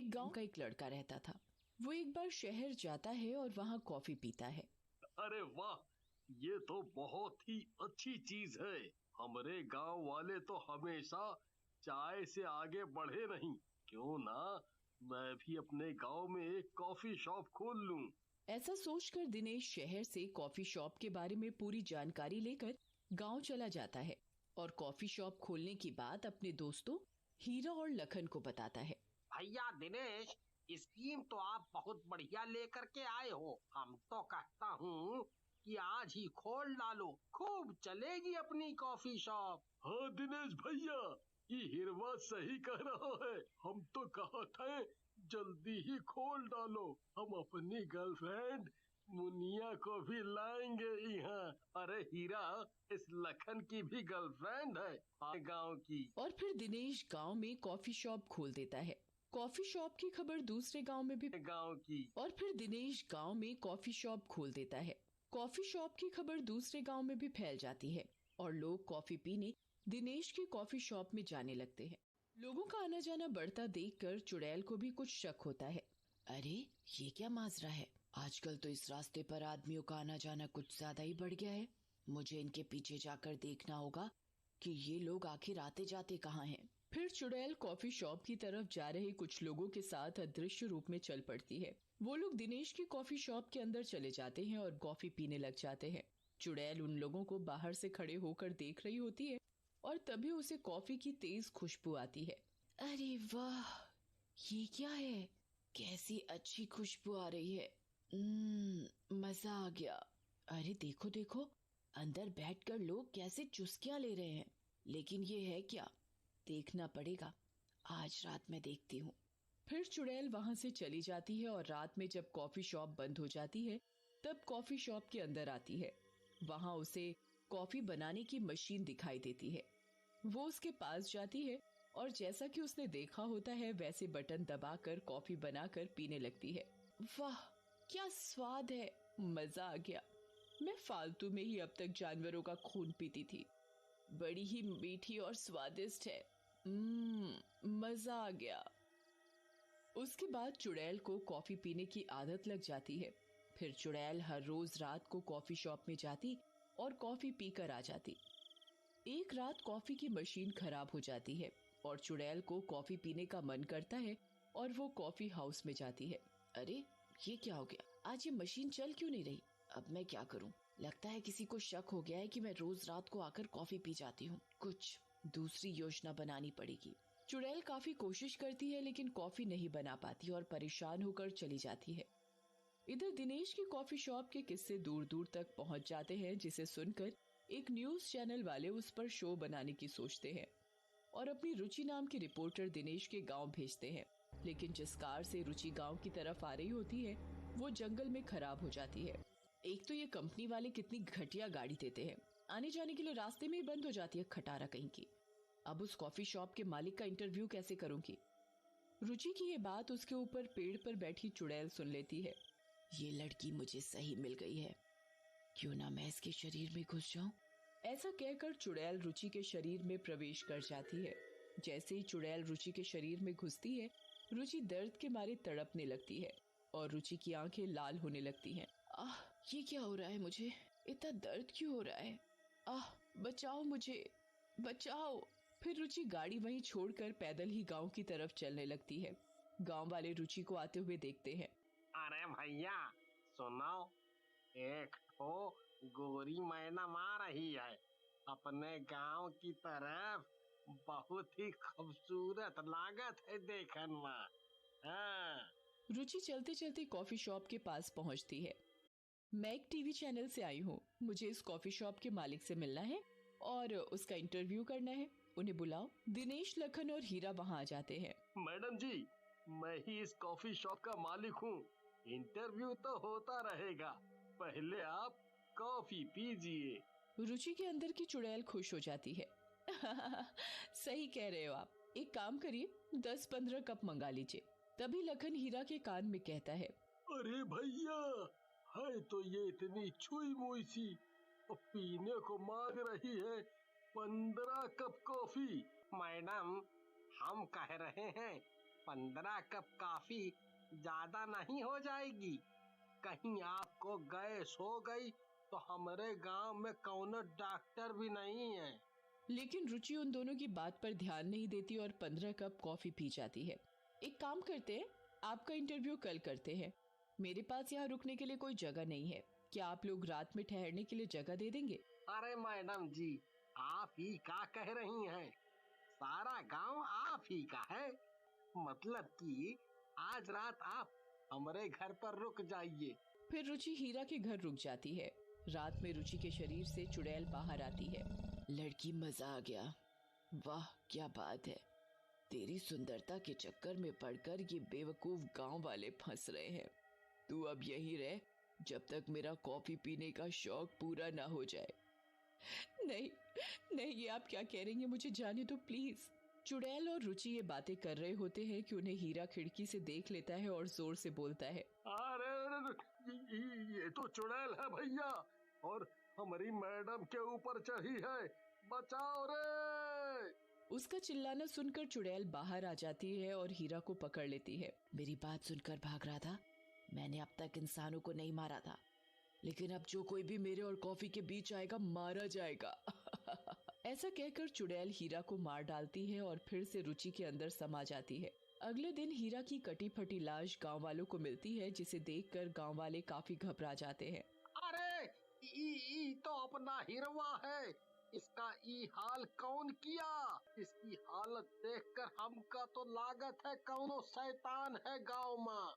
एक गांव का एक लड़का रहता था। वो एक बार शहर जाता है और वहाँ कॉफी पीता है। अरे वाह, ये तो बहुत ही अच्छी चीज है। हमारे गांव वाले तो हमेशा चाय से आगे बढ़े नहीं। क्यों ना मैं भी अपने गांव में एक कॉफी शॉप खोल लूं। ऐसा सोचकर दिनेश शहर से कॉफी शॉप के बारे में पूरी जानकारी लेकर गांव चला जाता है और कॉफी शॉप खोलने की बात अपने दोस्तों हीरा और लखन को बताता है। भैया दिनेश, स्कीम तो आप बहुत बढ़िया लेकर के आए हो। हम तो कहता हूँ कि आज ही खोल डालो, खूब चलेगी अपनी कॉफी शॉप। हाँ दिनेश भैया, ये हिरवा सही कह रहा है। हम तो कहते हैं जल्दी ही खोल डालो। हम अपनी गर्लफ्रेंड मुनिया को भी लाएंगे यहाँ। अरे हीरा, इस लखन की भी गर्लफ्रेंड है गांव की। और फिर दिनेश गांव में कॉफी शॉप खोल देता है। कॉफी शॉप की खबर दूसरे गांव में भी गांव की। और फिर दिनेश गांव में कॉफी शॉप खोल देता है। कॉफी शॉप की खबर दूसरे गांव में भी फैल जाती है और लोग कॉफी पीने दिनेश की कॉफी शॉप में जाने लगते हैं। लोगों का आना जाना बढ़ता देखकर चुड़ैल को भी कुछ शक होता है। अरे ये क्या माजरा है, आजकल तो इस रास्ते पर आदमियों का आना जाना कुछ ज्यादा ही बढ़ गया है। मुझे इनके पीछे जाकर देखना होगा कि ये लोग आखिर आते जाते कहाँ हैं। फिर चुड़ैल कॉफी शॉप की तरफ जा रहे कुछ लोगों के साथ अदृश्य रूप में चल पड़ती है। वो लोग दिनेश की कॉफी शॉप के अंदर चले जाते हैं और कॉफी पीने लग जाते हैं। चुड़ैल उन लोगों को बाहर से खड़े होकर देख रही होती है और तभी उसे कॉफी की तेज खुशबू आती है। अरे वाह, ये क्या है, कैसी अच्छी खुशबू आ रही है। मजा आ गया। अरे देखो देखो, अंदर बैठकर लोग कैसे चुस्कियां ले रहे हैं। लेकिन ये है क्या, देखना पड़ेगा, आज रात में देखती हूँ। फिर चुड़ैल वहां से चली जाती है और रात में जब कॉफी शॉप बंद हो जाती है तब कॉफी शॉप के अंदर आती है। वहां उसे कॉफी बनाने की मशीन दिखाई देती है। वो उसके पास जाती है और जैसा कि उसने देखा होता है वैसे बटन दबाकर कॉफी बनाकर पीने लगती है। वाह क्या स्वाद है, मजा आ गया। मैं फालतू में ही अब तक जानवरों का खून पीती थी। बड़ी ही मीठी और स्वादिष्ट है। मजा आ गया। उसके बाद चुड़ैल को कॉफी पीने की आदत लग जाती है। फिर चुड़ैल हर रोज रात को कॉफी शॉप में जाती और कॉफी पीकर आ जाती। एक रात कॉफी की मशीन खराब हो जाती है और चुड़ैल को कॉफी पीने का मन करता है और वो कॉफी हाउस में जाती है। अरे ये क्या हो गया, आज ये मशीन चल क्यों नहीं रही। अब मैं क्या करूं, लगता है किसी को शक हो गया है कि मैं रोज रात को आकर कॉफी पी जाती हूँ। कुछ दूसरी योजना बनानी पड़ेगी। चुड़ैल काफी कोशिश करती है लेकिन कॉफी नहीं बना पाती और परेशान होकर चली जाती है। इधर दिनेश की कॉफी शॉप के किस्से दूर दूर तक पहुंच जाते हैं, जिसे सुनकर एक न्यूज चैनल वाले उस पर शो बनाने की सोचते हैं और अपनी रुचि नाम की रिपोर्टर दिनेश के गांव भेजते हैं। लेकिन जिस कार से रुचि गांव की तरफ आ रही होती है वो जंगल में खराब हो जाती है। एक तो ये कंपनी वाले कितनी घटिया गाड़ी देते हैं, आने जाने के लिए रास्ते में ही बंद हो जाती है खटारा कहीं की। अब उस कॉफी शॉप के मालिक का इंटरव्यू कैसे करूंगी। रुचि की ये बात उसके ऊपर पेड़ पर बैठी चुड़ैल सुन लेती है। ये लड़की मुझे सही मिल गई है, क्यों ना मैं इसके शरीर में घुस जाऊं। ऐसा कहकर चुड़ैल रुचि के शरीर में प्रवेश कर जाती है। जैसे ही चुड़ैल रुचि के शरीर में घुसती है रुचि दर्द के मारे तड़पने लगती है और रुचि की आंखें लाल होने लगती हैं। आह ये क्या हो रहा है, मुझे इतना दर्द क्यों हो रहा है। आह बचाओ मुझे, बचाओ। फिर रुचि गाड़ी वहीं छोड़कर पैदल ही गांव की तरफ चलने लगती है। गांव वाले रुचि को आते हुए देखते हैं। अरे भैया सुनो, एक तो गोरी मैना मार रही है अपने गांव की तरफ। बहुत ही खूबसूरत लागत है देखने में। हाँ। रुचि चलते चलते कॉफी शॉप के पास पहुंचती है। मैं एक टीवी चैनल से आई हूँ, मुझे इस कॉफी शॉप के मालिक से मिलना है और उसका इंटरव्यू करना है। उन्हें बुलाओ। दिनेश, लखन और हीरा वहाँ आ जाते हैं। मैडम जी, मैं ही इस कॉफी शॉप का मालिक हूँ। इंटरव्यू तो होता रहेगा, पहले आप कॉफी पीजिए। रुचि के अंदर की चुड़ैल खुश हो जाती है। सही कह रहे हो आप, एक काम करिए 10-15 कप मंगा लीजिए। तभी लखन हीरा के कान में कहता है। अरे भैया, है तो ये इतनी छुई मुई सी, पीने को मांग रही है 15 कप कॉफी। मैडम हम कह रहे हैं 15 कप कॉफी ज्यादा नहीं हो जाएगी? कहीं आपको गैस हो गई तो हमारे गांव में कौनो डॉक्टर भी नहीं है। लेकिन रुचि उन दोनों की बात पर ध्यान नहीं देती और 15 कप कॉफी पी जाती है। एक काम करते हैं, आपका इंटरव्यू कल करते हैं। मेरे पास यहाँ रुकने के लिए कोई जगह नहीं है। क्या आप लोग रात में ठहरने के लिए जगह दे देंगे? अरे मैडम जी, आप ही क्या कह रही हैं? सारा गांव आप ही का है। मतलब कि आज रात आप हमारे घर पर रुक जाइए। फिर रुचि हीरा के घर रुक जाती है। रात में रुचि के शरीर से चुड़ैल बाहर आती है। लड़की, मजा आ गया। वाह क्या बात है। तेरी सुंदरता के चक्कर में पड़कर ये बेवकूफ गांव वाले फंस रहे हैं। तू अब यहीं रह जब तक मेरा कॉफी पीने का शौक पूरा ना हो जाए। नहीं नहीं, ये आप क्या कह रही हैं? मुझे जाने दो प्लीज। चुड़ैल और रुचि ये बातें कर रहे होते हैं कि उन्हें हीरा खिड़की से देख लेता है और जोर से बोलता है, अरे ये तो चुड़ैल है भैया, और हमारी मैडम के ऊपर चढ़ी है, बचाओ रे। उसका चिल्लाना सुनकर चुड़ैल बाहर आ जाती है और हीरा को पकड़ लेती है। मेरी बात सुनकर भाग रहा था? मैंने अब तक इंसानों को नहीं मारा था, लेकिन अब जो कोई भी मेरे और कॉफी के बीच आएगा मारा जाएगा। ऐसा कहकर चुड़ैल हीरा को मार डालती है और फिर से रुचि के अंदर समा जाती है। अगले दिन हीरा की कटी फटी लाश गांव वालों को मिलती है, जिसे देखकर गांव वाले काफी घबरा जाते हैं। अरे ई तो अपना हिरवा है। इसका ई हाल कौन किया? इसकी हालत देखकर हमका तो लागत है कौनो शैतान है गांव में।